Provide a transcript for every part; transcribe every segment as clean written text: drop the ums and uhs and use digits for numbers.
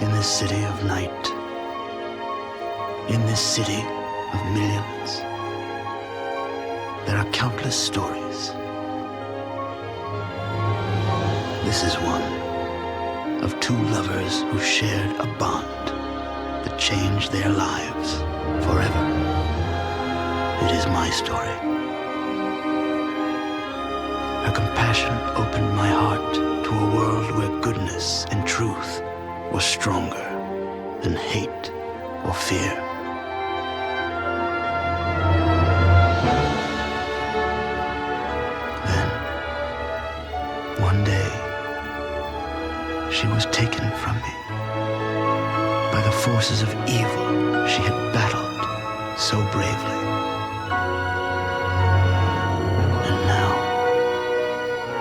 In this city of night, in this city of millions, there are countless stories. This is one of two lovers who shared a bond that changed their lives forever. It is my story. Her compassion opened my heart to a world where goodness and truth was stronger than hate or fear. Then, one day, she was taken from me by the forces of evil she had battled so bravely. And now,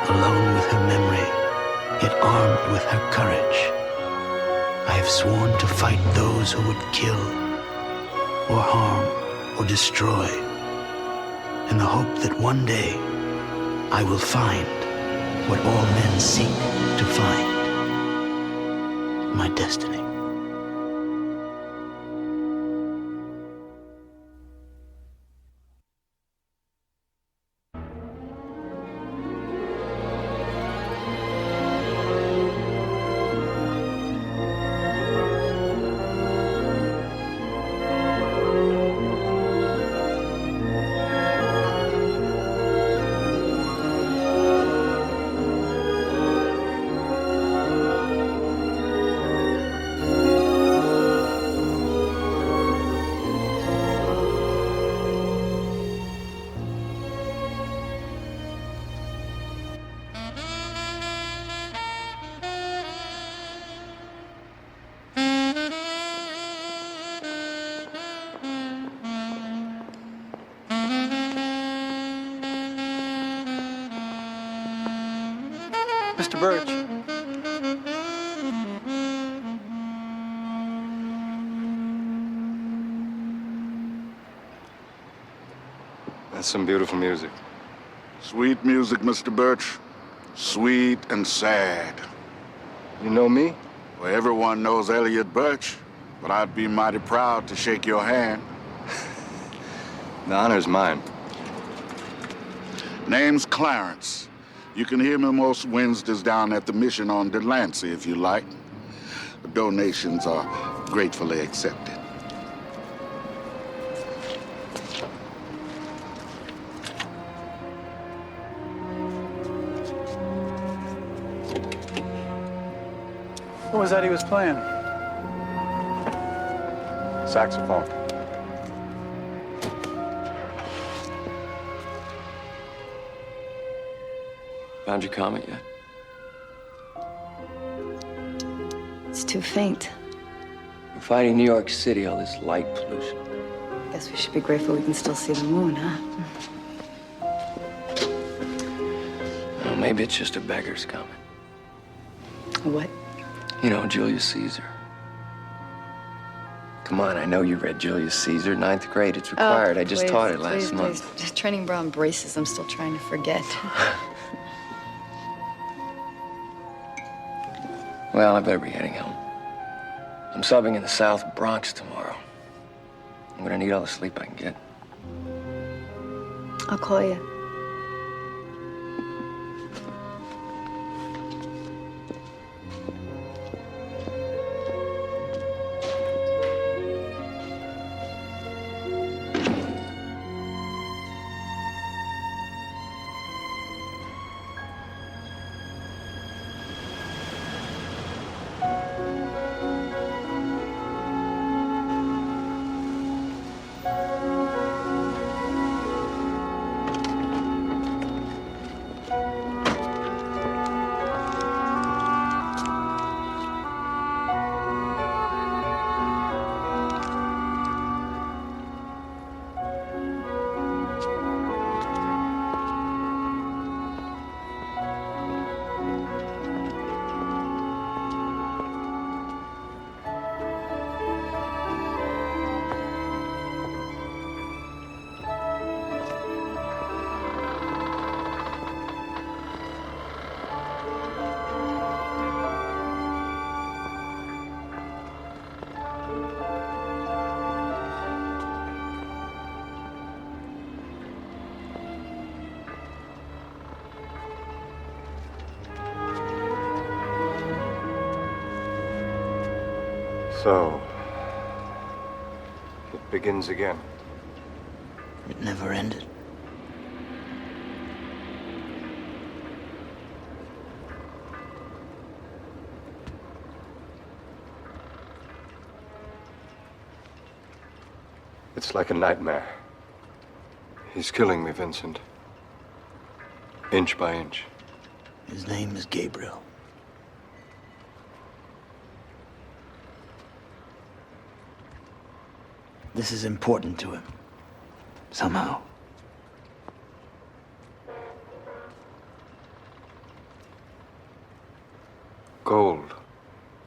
alone with her memory, yet armed with her courage, I have sworn to fight those who would kill, or harm, or destroy, in the hope that one day I will find what all men seek to find, my destiny. Mr. Birch. That's some beautiful music. Sweet music, Mr. Birch. Sweet and sad. You know me? Well, everyone knows Elliot Birch, but I'd be mighty proud to shake your hand. The honor's mine. Name's Clarence. You can hear me most Wednesdays down at the Mission on Delancey if you like. The donations are gratefully accepted. What was that he was playing? Saxophone. Found your Comet yet? It's too faint. We're fighting New York City, all this light pollution. Guess we should be grateful we can still see the moon, huh? Well, maybe it's just a beggar's comet. What? You know, Julius Caesar. Come on, I know you read Julius Caesar, 9th grade. It's required. I just taught it last month. Please. Just training bra and braces. I'm still trying to forget. Well, I better be heading home. I'm subbing in the South Bronx tomorrow. I'm gonna need all the sleep I can get. I'll call you. So, it begins again. It never ended. It's like a nightmare. He's killing me, Vincent. Inch by inch. His name is Gabriel. This is important to him. Somehow. Gold.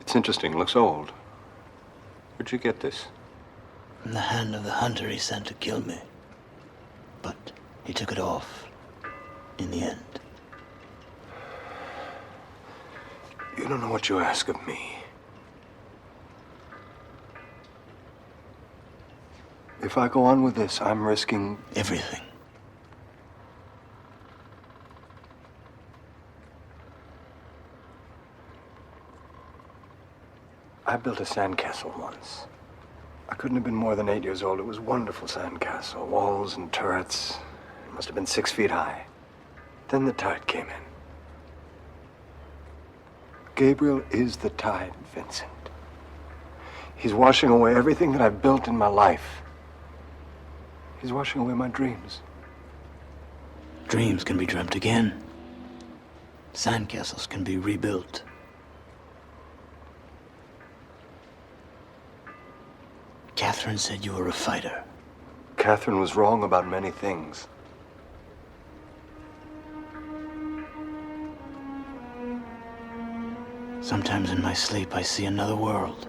It's interesting. Looks old. Where'd you get this? From the hand of the hunter he sent to kill me. But he took it off in the end. You don't know what you ask of me. If I go on with this, I'm risking Everything. I built a sandcastle once. I couldn't have been more than 8 years old. It was a wonderful sandcastle. Walls and turrets. It must have been 6 feet high. Then the tide came in. Gabriel is the tide, Vincent. He's washing away everything that I've built in my life. He's washing away my dreams. Dreams can be dreamt again. Sandcastles can be rebuilt. Catherine said you were a fighter. Catherine was wrong about many things. Sometimes in my sleep I see another world.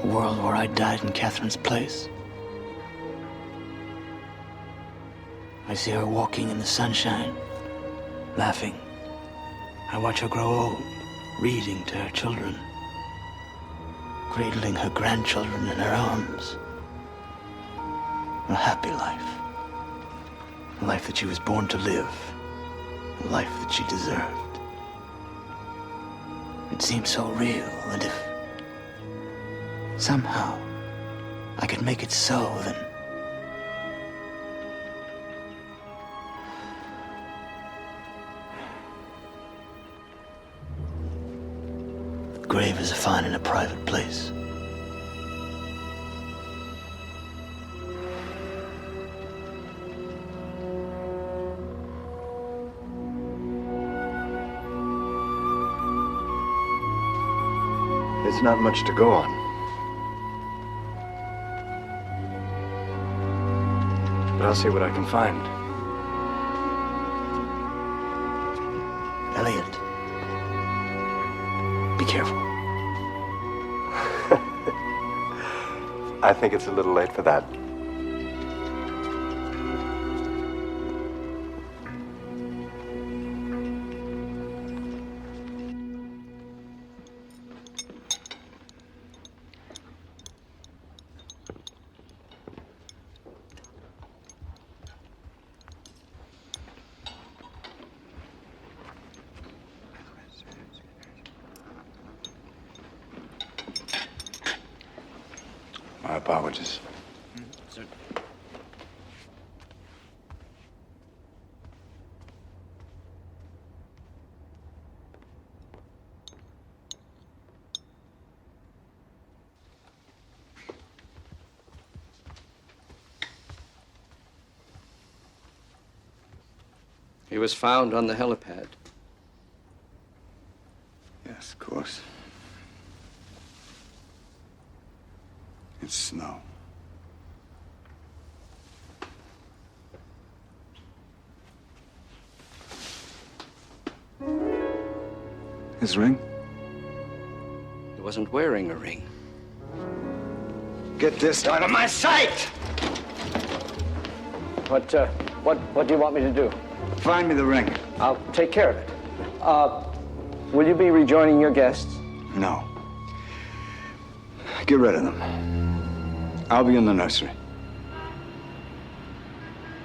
A world where I died in Catherine's place. I see her walking in the sunshine, laughing. I watch her grow old, reading to her children, cradling her grandchildren in her arms. A happy life. A life that she was born to live. A life that she deserved. It seemed so real, and if somehow I could make it so, then the grave is fine in a private place. There's not much to go on. But I'll see what I can find. Elliot, be careful. I think it's a little late for that. My apologies. He was found on the helipad. Yes, of course. It's snow. His ring? He wasn't wearing a ring. Get this out of my sight! What do you want me to do? Find me the ring. I'll take care of it. Will you be rejoining your guests? No. Get rid of them. I'll be in the nursery.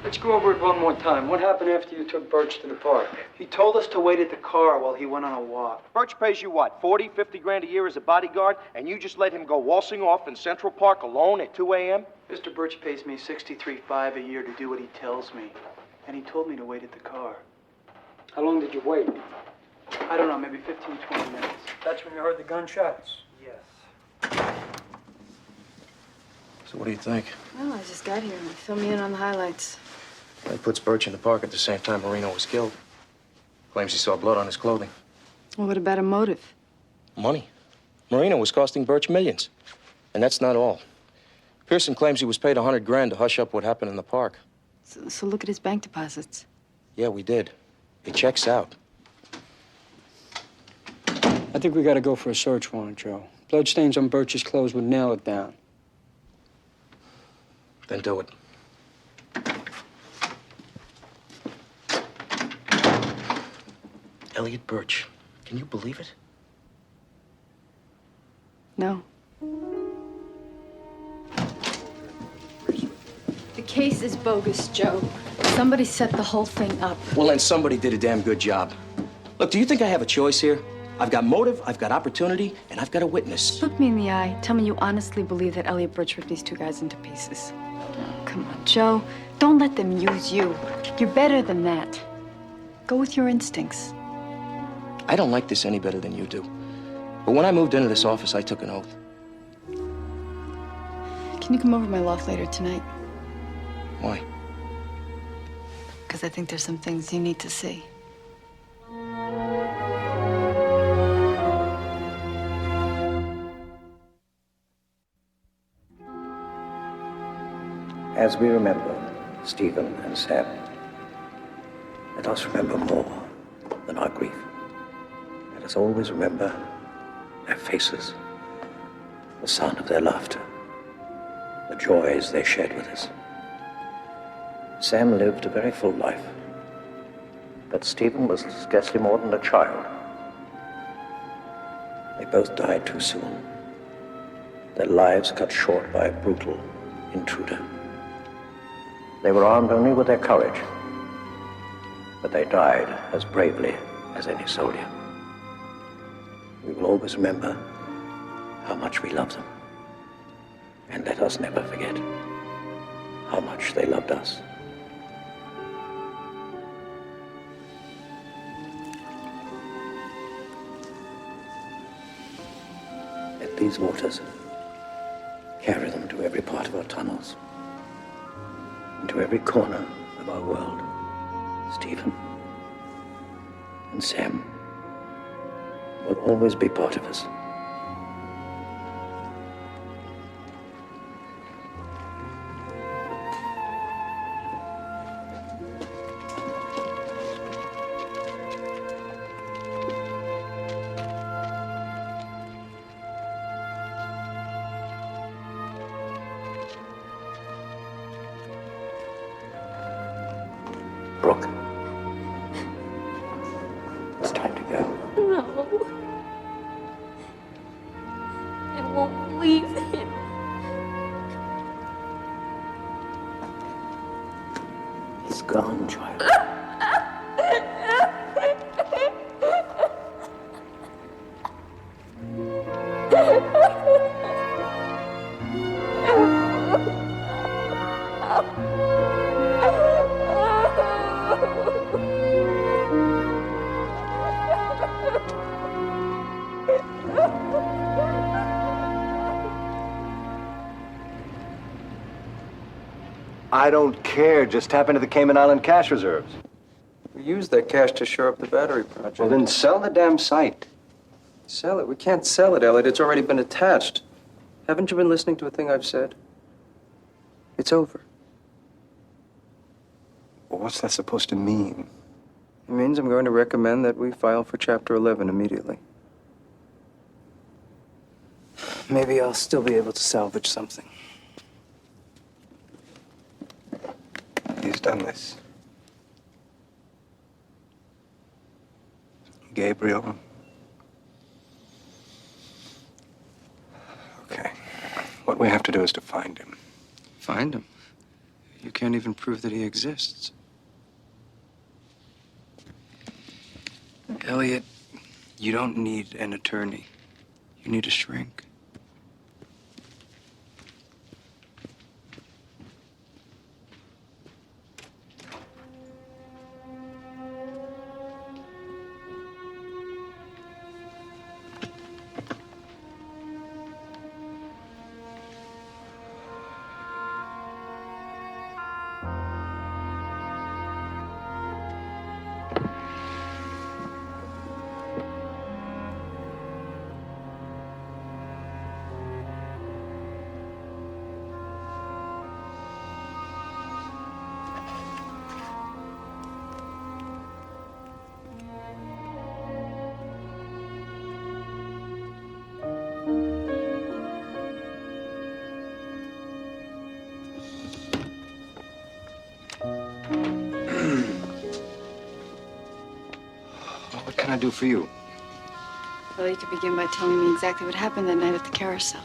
Let's go over it one more time. What happened after you took Birch to the park? He told us to wait at the car while he went on a walk. Birch pays you what, 40, 50 grand a year as a bodyguard, and you just let him go waltzing off in Central Park alone at 2 a.m.? Mr. Birch pays me $63.5 a year to do what he tells me. And he told me to wait at the car. How long did you wait? I don't know, maybe 15, 20 minutes. That's when you heard the gunshots? Yes. So what do you think? Well, I just got here. Fill me in on the highlights. He puts Birch in the park at the same time Marino was killed. Claims he saw blood on his clothing. Well, what about a motive? Money. Marino was costing Birch millions. And that's not all. Pearson claims he was paid 100 grand to hush up what happened in the park. So look at his bank deposits. Yeah, we did. It checks out. I think we gotta go for a search warrant, Joe. Bloodstains on Birch's clothes would nail it down. Then do it. Elliot Birch. Can you believe it? No. The case is bogus, Joe. Somebody set the whole thing up. Well, then somebody did a damn good job. Look, do you think I have a choice here? I've got motive, I've got opportunity, and I've got a witness. Look me in the eye. Tell me you honestly believe that Elliot Birch ripped these two guys into pieces. Oh, come on, Joe. Don't let them use you. You're better than that. Go with your instincts. I don't like this any better than you do. But when I moved into this office, I took an oath. Can you come over to my loft later tonight? Why? Because I think there's some things you need to see. As we remember Stephen and Sam, let us remember more than our grief. Let us always remember their faces, the sound of their laughter, the joys they shared with us. Sam lived a very full life, but Stephen was scarcely more than a child. They both died too soon, their lives cut short by a brutal intruder. They were armed only with their courage, but they died as bravely as any soldier. We will always remember how much we love them, and let us never forget how much they loved us. Let these waters carry them to every part of our tunnels, into every corner of our world. Stephen and Sam will always be part of us. Brooke, it's time to go. No. I won't leave him. He's gone, child. I don't care. Just tap into the Cayman Island cash reserves. We used that cash to shore up the battery project. Well, then sell the damn site. Sell it? We can't sell it, Elliot. It's already been attached. Haven't you been listening to a thing I've said? It's over. Well, what's that supposed to mean? It means I'm going to recommend that we file for Chapter 11 immediately. Maybe I'll still be able to salvage something. He's done this. Gabriel. Okay. What we have to do is to find him. Find him? You can't even prove that he exists. Elliot, you don't need an attorney. You need a shrink. What can I do for you? Well, you could begin by telling me exactly what happened that night at the carousel.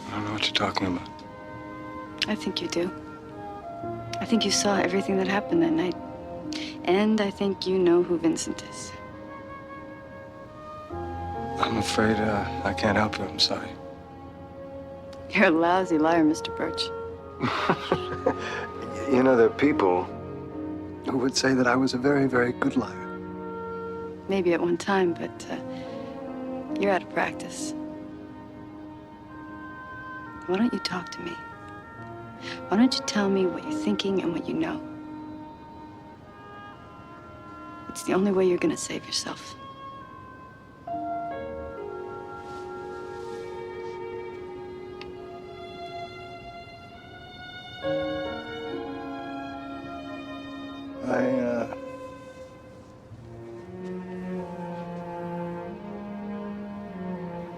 I don't know what you're talking about. I think you do. I think you saw everything that happened that night. And I think you know who Vincent is. I'm afraid I can't help you. I'm sorry. You're a lousy liar, Mr. Birch. You know, there are people who would say that I was a very, very good liar. Maybe at one time, but you're out of practice. Why don't you talk to me? Why don't you tell me what you're thinking and what you know? It's the only way you're gonna save yourself.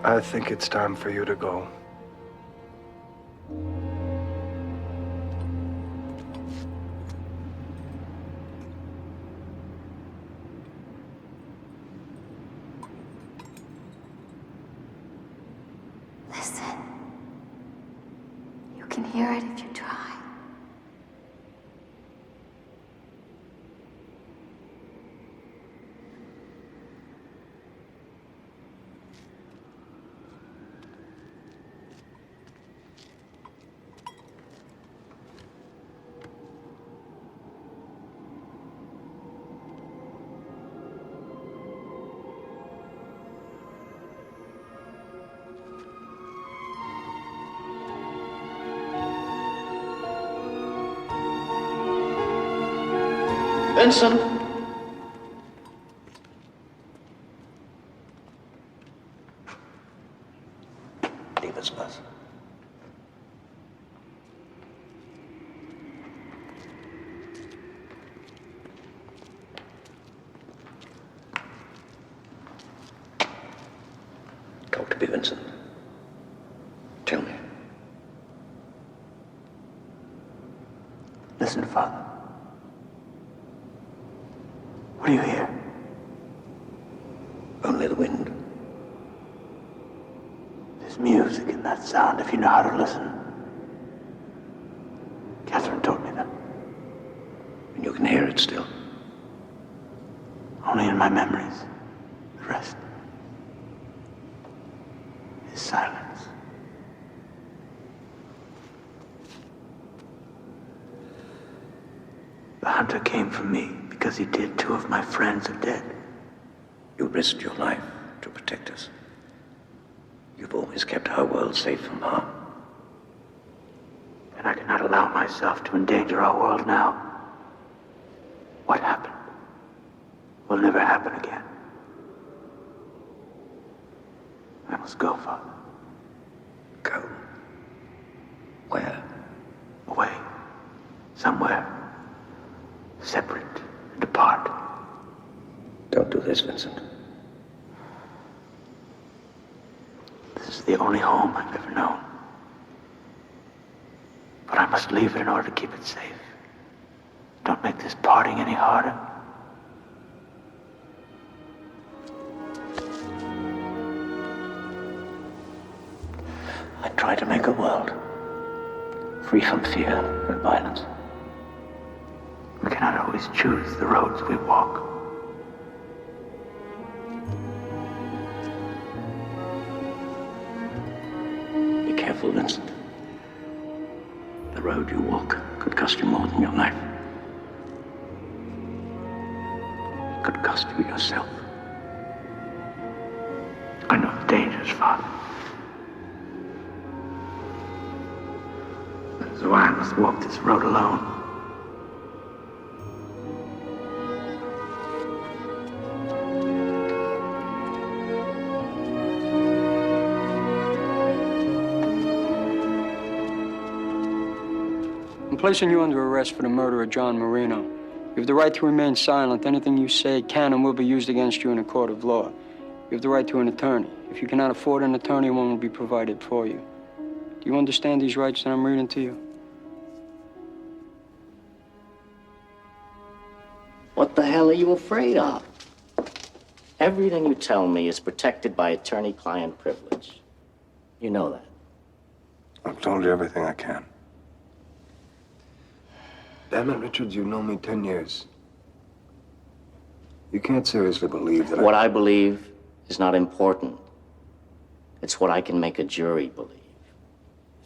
I think it's time for you to go. Listen. You can hear it if you try. Vincent! Leave us, Buzz. Talk to me, Vincent. Tell me. Listen, Father. What do you hear? Only the wind. There's music in that sound if you know how to listen. Catherine told me that. And you can hear it still. Only in my memories. The rest is silence. The hunter came for me because he did. Two of my friends are dead. You risked your life to protect us. You've always kept our world safe from harm. And I cannot allow myself to endanger our world now. What happened will never happen again. I must go, Father. Go. Where? Away. Somewhere. Separate and apart. Don't do this, Vincent. This is the only home I've ever known. But I must leave it in order to keep it safe. Don't make this parting any harder. I try to make a world free from fear and violence. We cannot always choose the roads we walk. Be careful, Vincent. The road you walk could cost you more than your life. It could cost you yourself. I know the dangers, Father. That's why I must walk this road alone. I'm placing you under arrest for the murder of John Marino. You have the right to remain silent. Anything you say can and will be used against you in a court of law. You have the right to an attorney. If you cannot afford an attorney, one will be provided for you. Do you understand these rights that I'm reading to you? What the hell are you afraid of? Everything you tell me is protected by attorney-client privilege. You know that. I've told you everything I can. Damn it, Richards, you've known me 10 years. You can't seriously believe that What I believe is not important. It's what I can make a jury believe.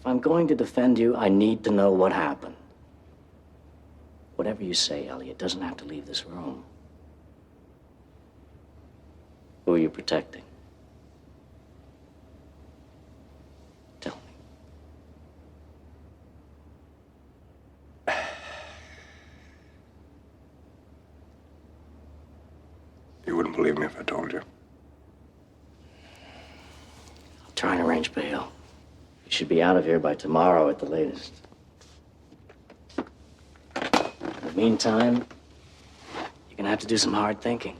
If I'm going to defend you, I need to know what happened. Whatever you say, Elliot, doesn't have to leave this room. Who are you protecting? Tell me. You wouldn't believe me if I told you. I'll try and arrange bail. You should be out of here by tomorrow at the latest. In the meantime, you're gonna have to do some hard thinking.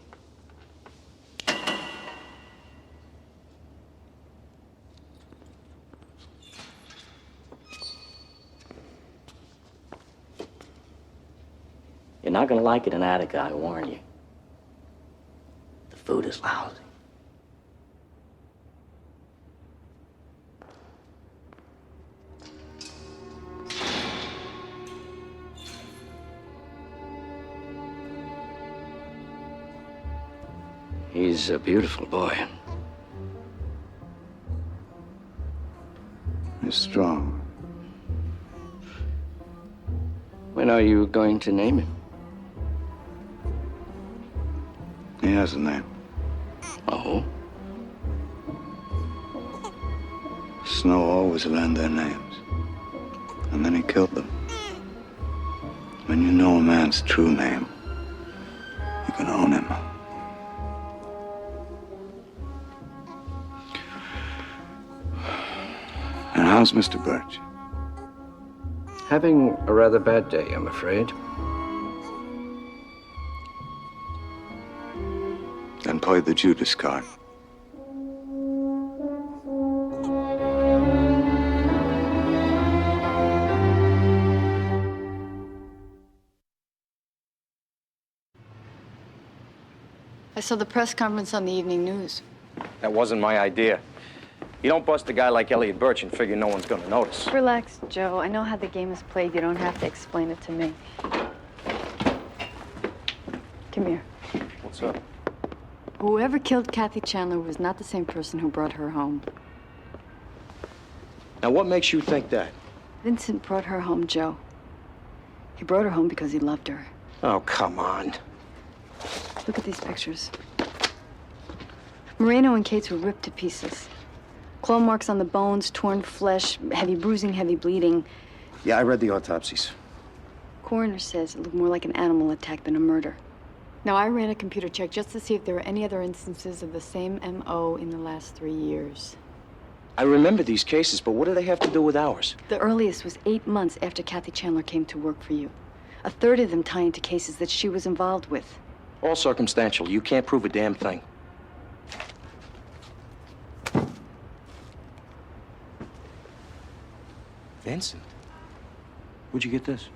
You're not gonna like it in Attica, I warn you. The food is lousy. He's a beautiful boy. He's strong. When are you going to name him? He has a name. Oh? Snow always learned their names. And then he killed them. When you know a man's true name, you can own him. And how's Mr. Birch? Having a rather bad day, I'm afraid. Then play the Judas card. I saw the press conference on the evening news. That wasn't my idea. You don't bust a guy like Elliot Birch and figure no one's gonna notice. Relax, Joe. I know how the game is played. You don't have to explain it to me. Come here. What's up? Whoever killed Kathy Chandler was not the same person who brought her home. Now, what makes you think that? Vincent brought her home, Joe. He brought her home because he loved her. Oh, come on. Look at these pictures. Moreno and Cates were ripped to pieces. Claw marks on the bones, torn flesh, heavy bruising, heavy bleeding. Yeah, I read the autopsies. Coroner says it looked more like an animal attack than a murder. Now, I ran a computer check just to see if there were any other instances of the same M.O. in the last 3 years. I remember these cases, but what do they have to do with ours? The earliest was 8 months after Kathy Chandler came to work for you. A third of them tie into cases that she was involved with. All circumstantial. You can't prove a damn thing. Vincent? Where'd you get this?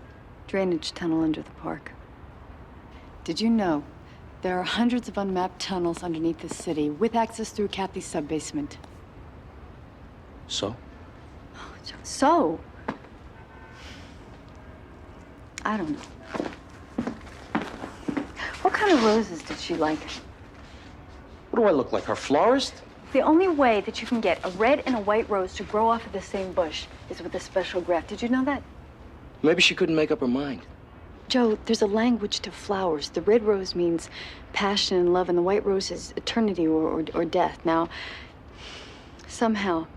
Drainage tunnel under the park. Did you know there are hundreds of unmapped tunnels underneath the city with access through Kathy's sub-basement? So? So? I don't know. What kind of roses did she like? What do I look like, her florist? The only way that you can get a red and a white rose to grow off of the same bush is with a special graft. Did you know that? Maybe she couldn't make up her mind. Joe, there's a language to flowers. The red rose means passion and love, and the white rose is eternity or death. Now, somehow,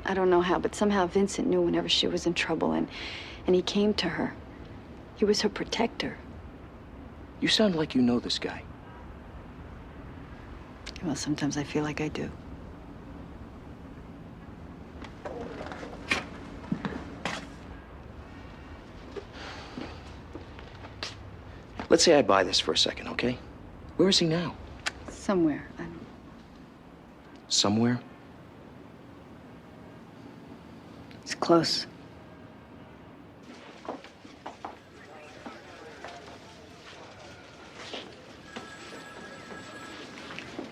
I don't know how, but somehow Vincent knew whenever she was in trouble, and he came to her. He was her protector. You sound like you know this guy. Well, sometimes I feel like I do. Let's say I buy this for a second, okay? Where is he now? Somewhere. Somewhere? It's close.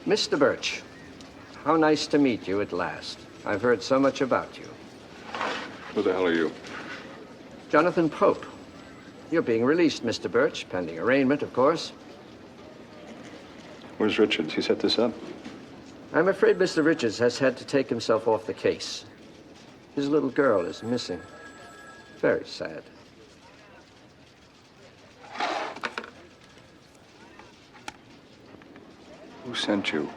Mr. Birch, how nice to meet you at last. I've heard so much about you. Who the hell are you? Jonathan Pope. You're being released, Mr. Birch, pending arraignment, of course. Where's Richards? He set this up? I'm afraid Mr. Richards has had to take himself off the case. His little girl is missing. Very sad. Who sent you?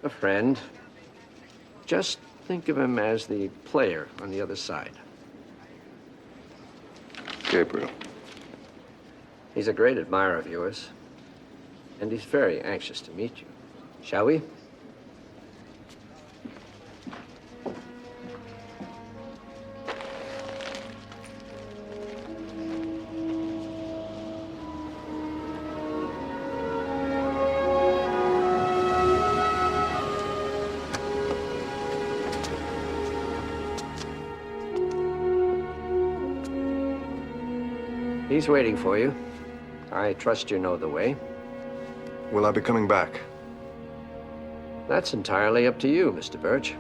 A friend. Just think of him as the player on the other side. Gabriel. He's a great admirer of yours. And he's very anxious to meet you. Shall we? He's waiting for you. I trust you know the way. Will I be coming back? That's entirely up to you, Mr. Birch.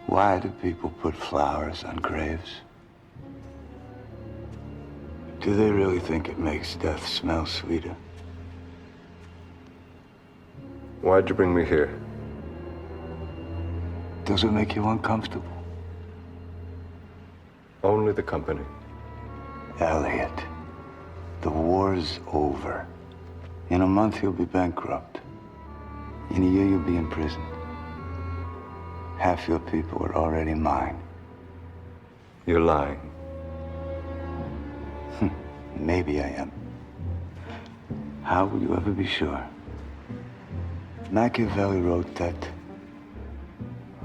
Why do people put flowers on graves? Do they really think it makes death smell sweeter? Why'd you bring me here? Does it make you uncomfortable? Only the company. Elliot, the war's over. In a month, you'll be bankrupt. In a year, you'll be in prison. Half your people are already mine. You're lying. Maybe I am. How will you ever be sure? Machiavelli wrote that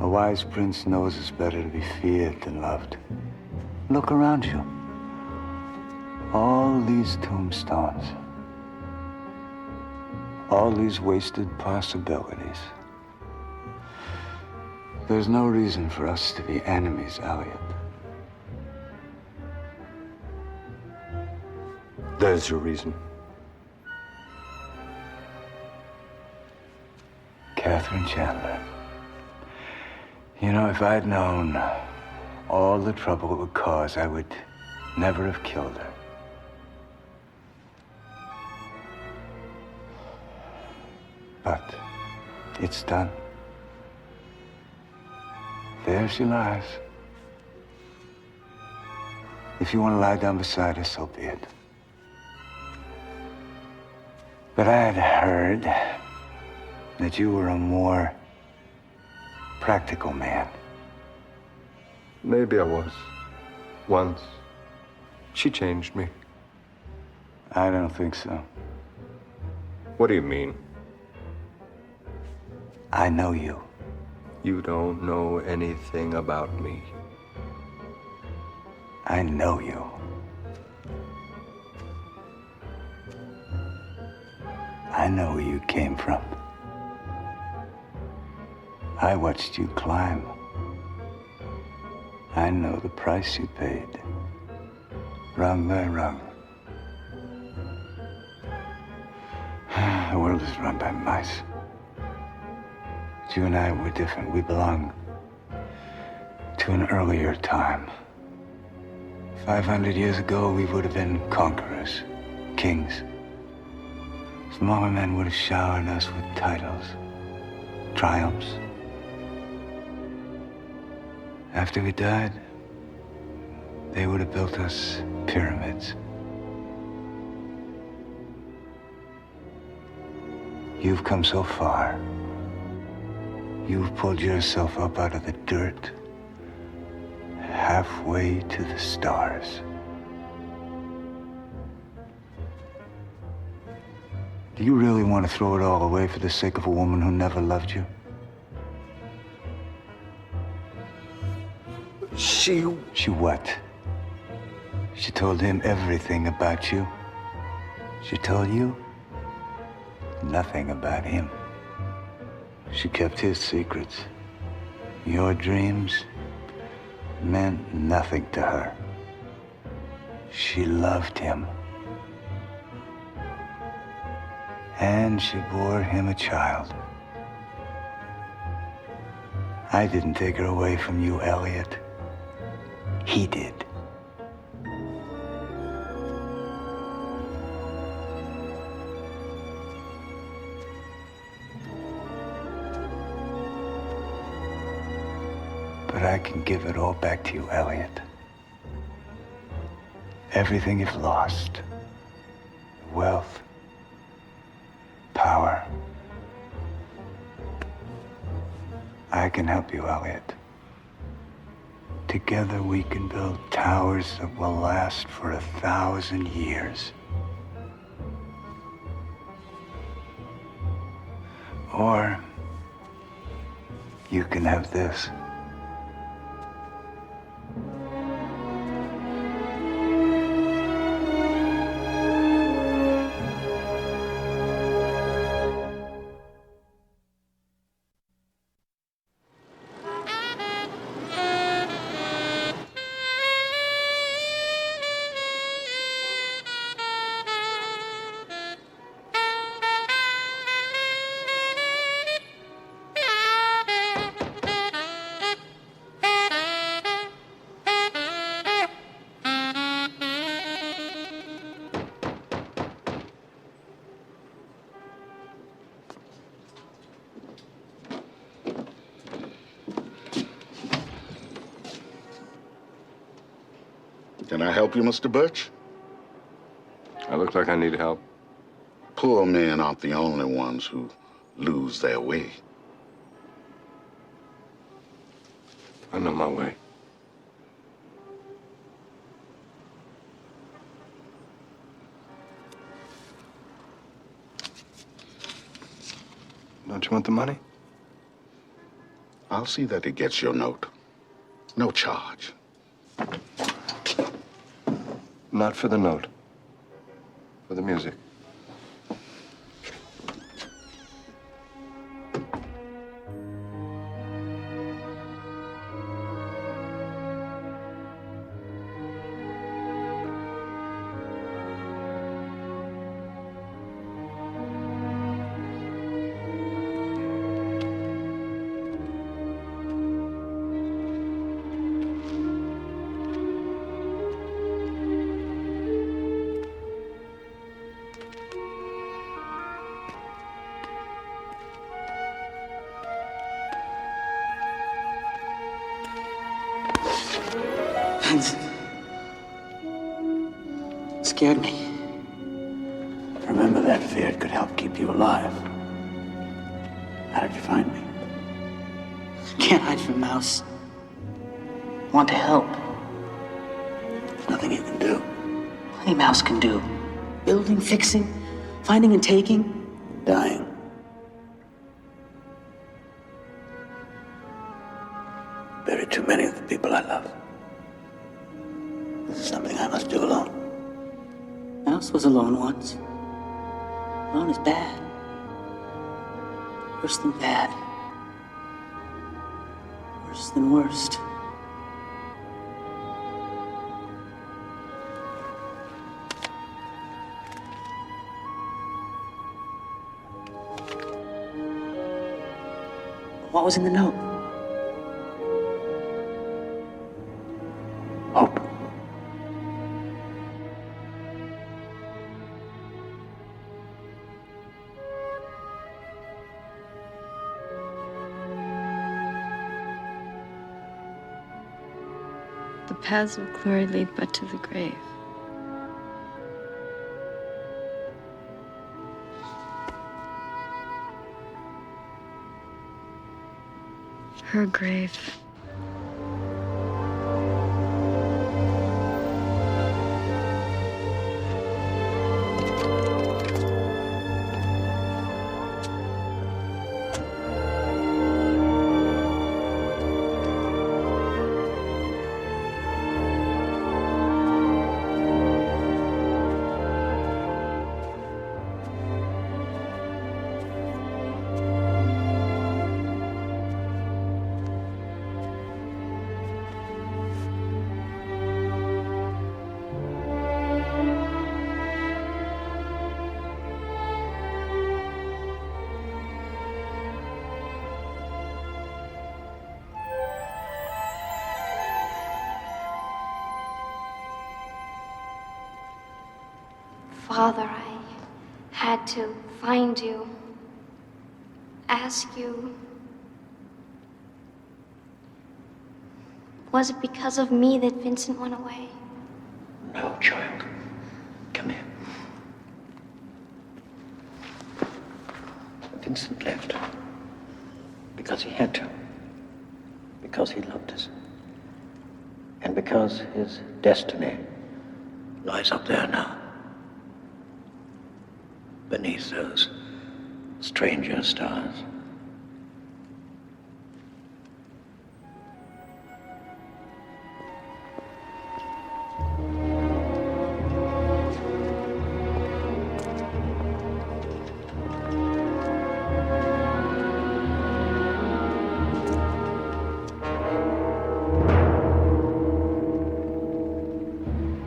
a wise prince knows it's better to be feared than loved. Look around you. All these tombstones. All these wasted possibilities. There's no reason for us to be enemies, Elliot. There's your reason. Catherine Chandler. You know, if I'd known all the trouble it would cause, I would never have killed her. But it's done. There she lies. If you want to lie down beside her, so be it. But I had heard that you were a more practical man. Maybe I was. Once. She changed me. I don't think so. What do you mean? I know you. You don't know anything about me. I know you. I know where you came from. I watched you climb. I know the price you paid, rung by rung. The world is run by mice. But you and I were different. We belong to an earlier time. 500 years ago, we would have been conquerors, kings. Smaller men would have showered us with titles, triumphs. After we died, they would have built us pyramids. You've come so far. You've pulled yourself up out of the dirt, halfway to the stars. Do you really want to throw it all away for the sake of a woman who never loved you? She what? She told him everything about you. She told you nothing about him. She kept his secrets. Your dreams meant nothing to her. She loved him. And she bore him a child. I didn't take her away from you, Elliot. He did. But I can give it all back to you, Elliot. Everything you've lost. Wealth. Power. I can help you, Elliot. Together we can build towers that will last for 1,000 years. Or you can have this. Can I help you, Mr. Birch? I look like I need help. Poor men aren't the only ones who lose their way. I know my way. Don't you want the money? I'll see that it gets your note. No charge. Not for the note. For the music. Scared me. Remember that fear could help keep you alive. How did you find me? Can't hide from Mouse. Want to help. There's nothing you can do. Plenty Mouse can do. Building, fixing, finding and taking. Dying. Buried too many of the people I love. This is something I must do alone. Mouse was alone once. Alone is bad. Worse than bad. Worse than worst. What was in the note? Hope. The paths of glory lead but to the grave. Her grave. Father, I had to find you, ask you. Was it because of me that Vincent went away? No, child. Come here. Vincent left because he had to. Because he loved us. And because his destiny lies up there now. Beneath those stranger stars.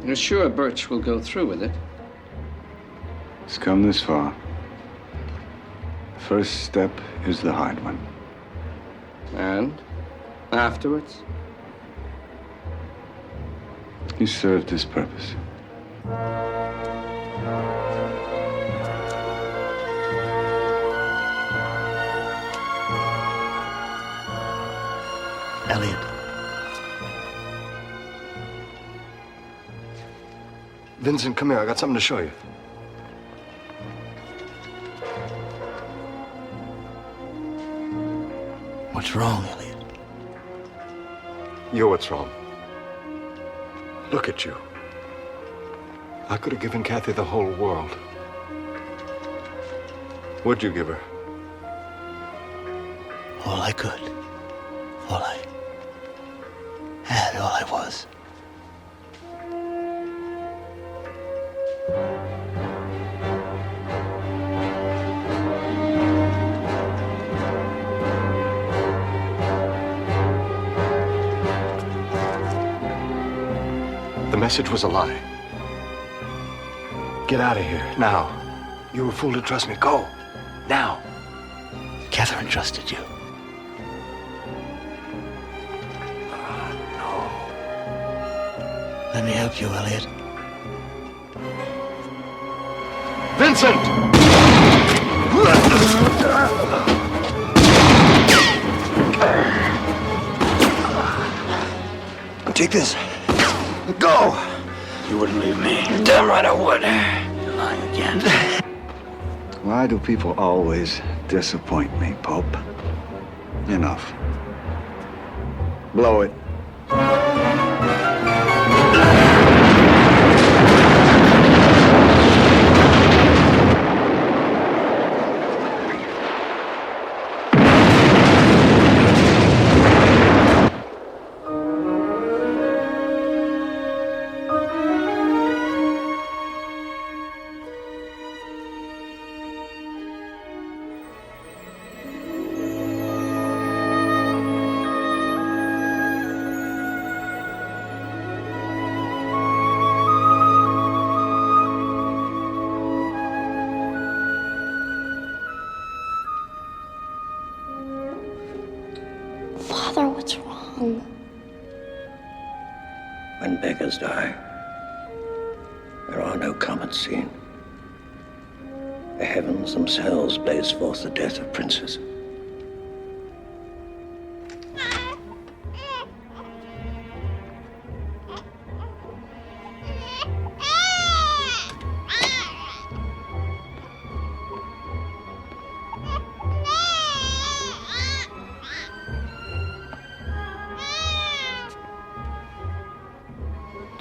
You're sure Birch will go through with it? It's come this far. The first step is the hard one. And afterwards? He served his purpose. Elliot. Vincent, come here. I got something to show you. What's wrong, Elliot? You're what's wrong. Look at you. I could have given Kathy the whole world. What'd you give her? All I could. All I had, all I was. The message was a lie. Get out of here, now. You were a fool to trust me. Go, now. Catherine trusted you. No. Let me help you, Elliot. Vincent! Take this. Go! You wouldn't leave me. Damn right I would. You're lying again. Why do people always disappoint me, Pope? Enough. Blow it. wrong. When beggars die, there are no comets seen. The heavens themselves blaze forth the death of princes.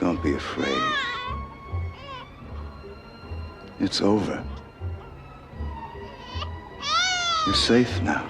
Don't be afraid. It's over. You're safe now.